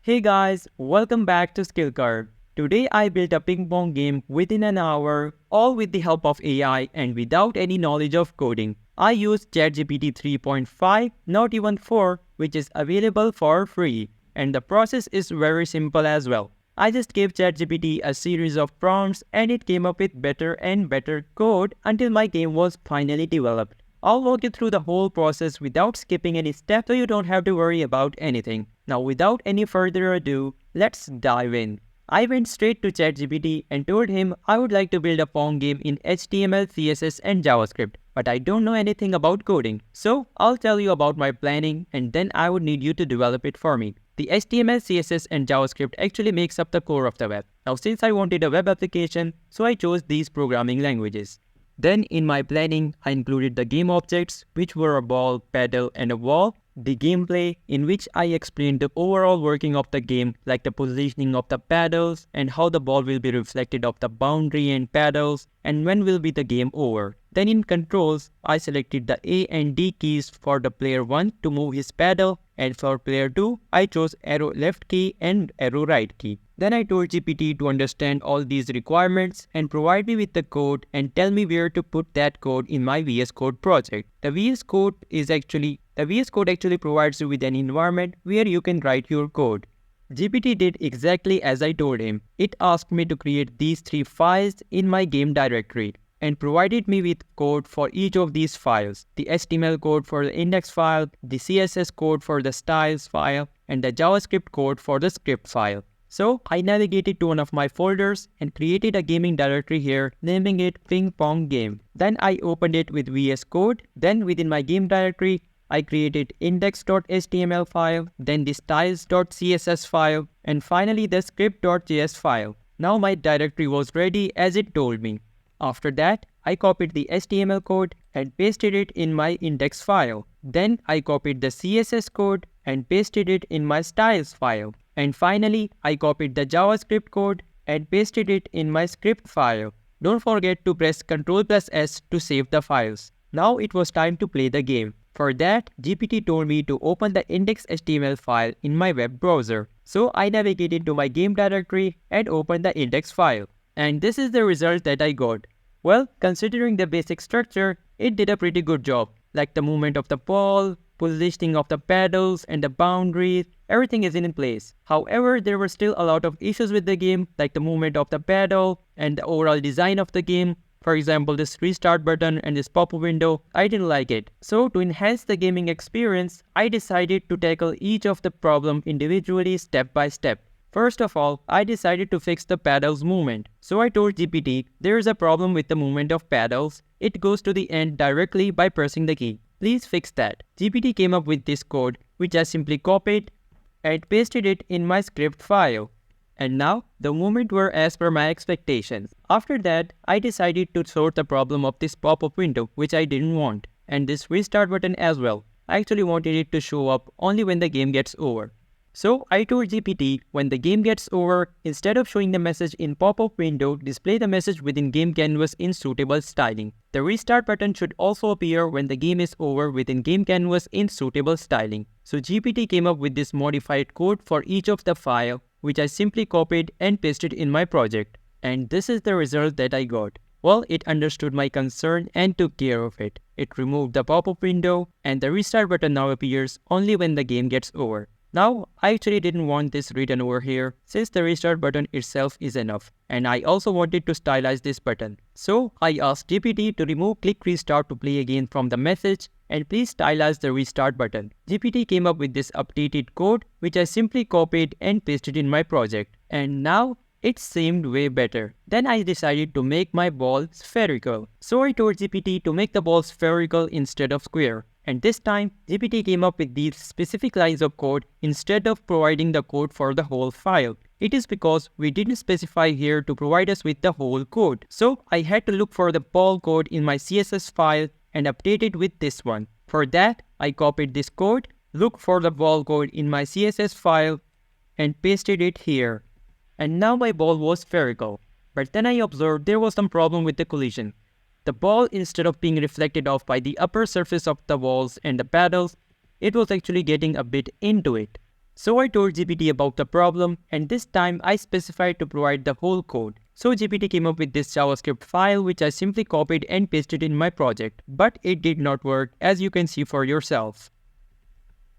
Hey guys, welcome back to Skill Card. Today I built a ping pong game within an hour, all with the help of AI and without any knowledge of coding. I used ChatGPT 3.5, not even 4, which is available for free. And the process is very simple as well. I just gave ChatGPT a series of prompts and it came up with better and better code until my game was finally developed. I'll walk you through the whole process without skipping any step so you don't have to worry about anything. Now without any further ado, let's dive in. I went straight to ChatGPT and told him I would like to build a Pong game in HTML, CSS and JavaScript, but I don't know anything about coding. So I'll tell you about my planning and then I would need you to develop it for me. The HTML, CSS and JavaScript actually makes up the core of the web. Now since I wanted a web application, so I chose these programming languages. Then in my planning, I included the game objects, which were a ball, paddle, and a wall, the gameplay, in which I explained the overall working of the game, like the positioning of the paddles, and how the ball will be reflected off the boundary and paddles, and when will be the game over. Then in controls, I selected the A and D keys for the player 1 to move his paddle, and for player 2, I chose arrow left key and arrow right key. Then I told GPT to understand all these requirements and provide me with the code and tell me where to put that code in my VS Code project. The VS Code actually provides you with an environment where you can write your code. GPT did exactly as I told him. It asked me to create these 3 files in my game directory and provided me with code for each of these files. The HTML code for the index file, the CSS code for the styles file, and the JavaScript code for the script file. So I navigated to one of my folders and created a gaming directory here, naming it Ping Pong Game. Then I opened it with VS Code. Then within my game directory, I created index.html file, then the styles.css file, and finally the script.js file. Now my directory was ready as it told me. After that, I copied the HTML code and pasted it in my index file. Then I copied the CSS code and pasted it in my styles file. And finally, I copied the JavaScript code and pasted it in my script file. Don't forget to press Ctrl+S to save the files. Now it was time to play the game. For that, GPT told me to open the index.html file in my web browser. So I navigated to my game directory and opened the index file. And this is the result that I got. Well, considering the basic structure, it did a pretty good job. Like the movement of the ball, positioning of the paddles and the boundaries, everything is in place. However, there were still a lot of issues with the game, like the movement of the paddle and the overall design of the game. For example, this restart button and this pop-up window, I didn't like it. So to enhance the gaming experience, I decided to tackle each of the problem individually step by step. First of all, I decided to fix the paddles movement. So I told GPT, there is a problem with the movement of paddles. It goes to the end directly by pressing the key. Please fix that. GPT came up with this code, which I simply copied and pasted it in my script file. And now, the movement were as per my expectations. After that, I decided to sort the problem of this pop-up window, which I didn't want, and this restart button as well. I actually wanted it to show up only when the game gets over. So I told GPT, when the game gets over, instead of showing the message in pop-up window, display the message within game canvas in suitable styling. The restart button should also appear when the game is over within game canvas in suitable styling. So GPT came up with this modified code for each of the file, which I simply copied and pasted in my project. And this is the result that I got. Well, it understood my concern and took care of it. It removed the pop-up window and the restart button now appears only when the game gets over. Now, I actually didn't want this written over here since the restart button itself is enough. And I also wanted to stylize this button. So, I asked GPT to remove click restart to play again from the message and please stylize the restart button. GPT came up with this updated code which I simply copied and pasted in my project. And now, it seemed way better. Then I decided to make my ball spherical. So I told GPT to make the ball spherical instead of square. And this time, GPT came up with these specific lines of code instead of providing the code for the whole file. It is because we didn't specify here to provide us with the whole code. So I had to look for the ball code in my CSS file and update it with this one. For that, I copied this code, looked for the ball code in my CSS file, and pasted it here. And now my ball was spherical. But then I observed there was some problem with the collision. The ball, instead of being reflected off by the upper surface of the walls and the paddles, it was actually getting a bit into it. So I told GPT about the problem, and this time I specified to provide the whole code. So GPT came up with this JavaScript file which I simply copied and pasted in my project, but it did not work, as you can see for yourself.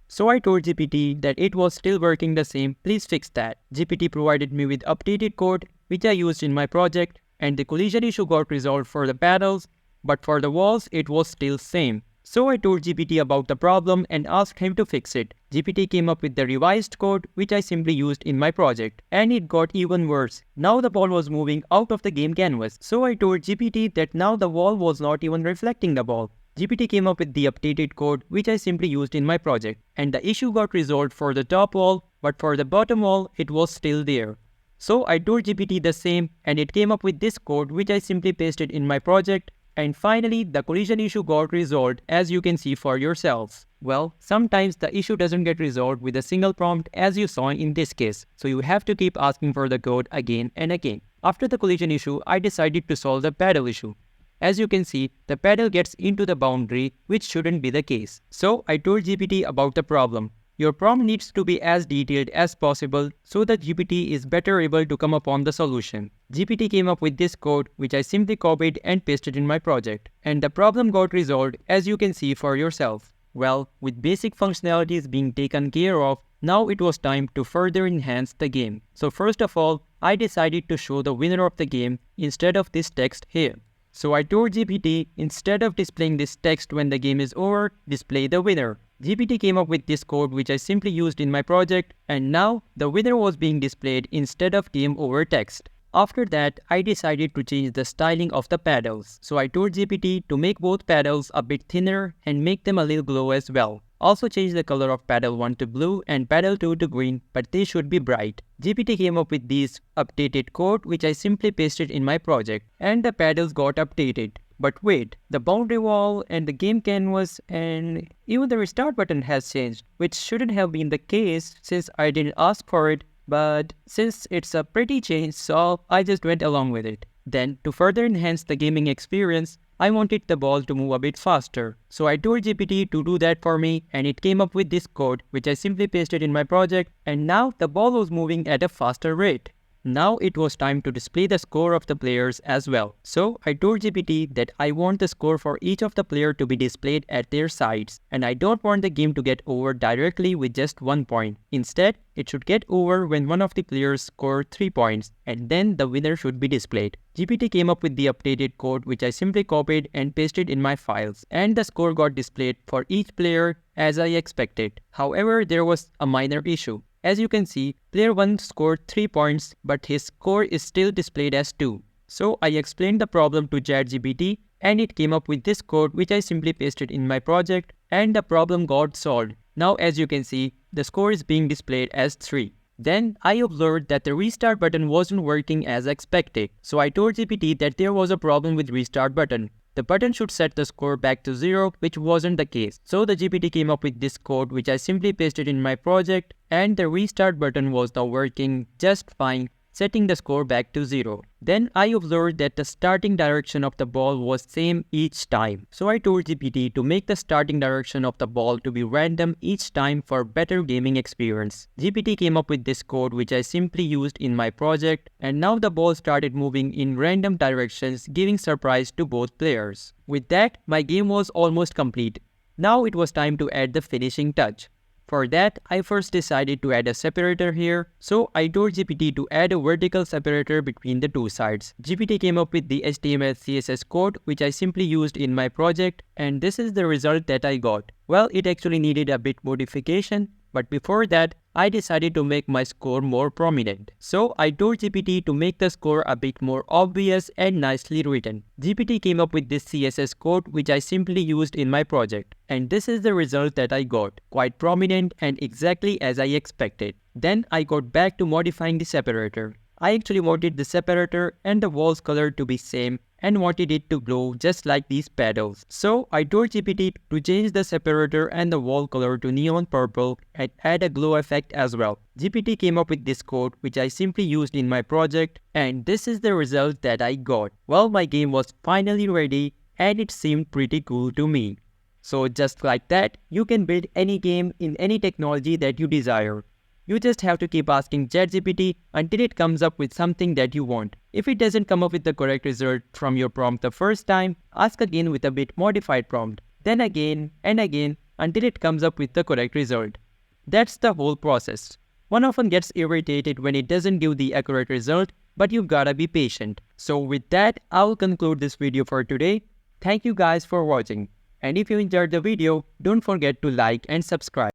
So I told GPT that it was still working the same, please fix that. GPT provided me with updated code which I used in my project, and the collision issue got resolved for the panels, but for the walls it was still same. So I told GPT about the problem and asked him to fix it. GPT came up with the revised code which I simply used in my project, and it got even worse. Now the ball was moving out of the game canvas. So I told GPT that now the wall was not even reflecting the ball. GPT came up with the updated code which I simply used in my project, and the issue got resolved for the top wall, but for the bottom wall it was still there. So I told GPT the same, and it came up with this code which I simply pasted in my project, and finally the collision issue got resolved, as you can see for yourselves. Well, sometimes the issue doesn't get resolved with a single prompt as you saw in this case, so you have to keep asking for the code again and again. After the collision issue, I decided to solve the paddle issue. As you can see, the paddle gets into the boundary, which shouldn't be the case. So I told GPT about the problem. Your prompt needs to be as detailed as possible so that GPT is better able to come upon the solution. GPT came up with this code which I simply copied and pasted in my project, and the problem got resolved, as you can see for yourself. Well, with basic functionalities being taken care of, now it was time to further enhance the game. So first of all, I decided to show the winner of the game instead of this text here. So I told GPT, instead of displaying this text when the game is over, display the winner. GPT came up with this code which I simply used in my project, and now the winner was being displayed instead of game over text. After that, I decided to change the styling of the paddles. So I told GPT to make both paddles a bit thinner and make them a little glow as well. Also change the color of paddle 1 to blue and paddle 2 to green, but they should be bright. GPT came up with these updated code which I simply pasted in my project, and the paddles got updated. But wait, the boundary wall and the game canvas and even the restart button has changed, which shouldn't have been the case since I didn't ask for it, but since it's a pretty change, so I just went along with it. Then, to further enhance the gaming experience, I wanted the ball to move a bit faster. So I told GPT to do that for me, and it came up with this code which I simply pasted in my project, and now the ball was moving at a faster rate. Now it was time to display the score of the players as well. So I told GPT that I want the score for each of the player to be displayed at their sides, and I don't want the game to get over directly with just 1 point. Instead, it should get over when one of the players score 3 points, and then the winner should be displayed. GPT came up with the updated code which I simply copied and pasted in my files, and the score got displayed for each player as I expected. However, there was a minor issue. As you can see, player 1 scored 3 points, but his score is still displayed as 2. So I explained the problem to Chatgpt, and it came up with this code which I simply pasted in my project, and the problem got solved. Now as you can see, the score is being displayed as 3. Then I observed that the restart button wasn't working as expected. So I told GPT that there was a problem with restart button. The button should set the score back to 0, which wasn't the case. So the GPT came up with this code which I simply pasted in my project, and the restart button was now working just fine, setting the score back to 0. Then I observed that the starting direction of the ball was same each time. So I told GPT to make the starting direction of the ball to be random each time for better gaming experience. GPT came up with this code which I simply used in my project, and now the ball started moving in random directions, giving surprise to both players. With that, my game was almost complete. Now it was time to add the finishing touch. For that, I first decided to add a separator here, so I told GPT to add a vertical separator between the two sides. GPT came up with the HTML CSS code which I simply used in my project, and this is the result that I got. Well, it actually needed a bit modification, but before that, I decided to make my score more prominent. So I told GPT to make the score a bit more obvious and nicely written. GPT came up with this CSS code which I simply used in my project, and this is the result that I got, quite prominent and exactly as I expected. Then I got back to modifying the separator. I actually wanted the separator and the wall's color to be same and wanted it to glow just like these paddles. So I told GPT to change the separator and the wall color to neon purple and add a glow effect as well. GPT came up with this code which I simply used in my project, and this is the result that I got. Well, my game was finally ready and it seemed pretty cool to me. So just like that, you can build any game in any technology that you desire. You just have to keep asking ChatGPT until it comes up with something that you want. If it doesn't come up with the correct result from your prompt the first time, ask again with a bit modified prompt. Then again and again until it comes up with the correct result. That's the whole process. One often gets irritated when it doesn't give the accurate result, but you've gotta be patient. So with that, I'll conclude this video for today. Thank you guys for watching. And if you enjoyed the video, don't forget to like and subscribe.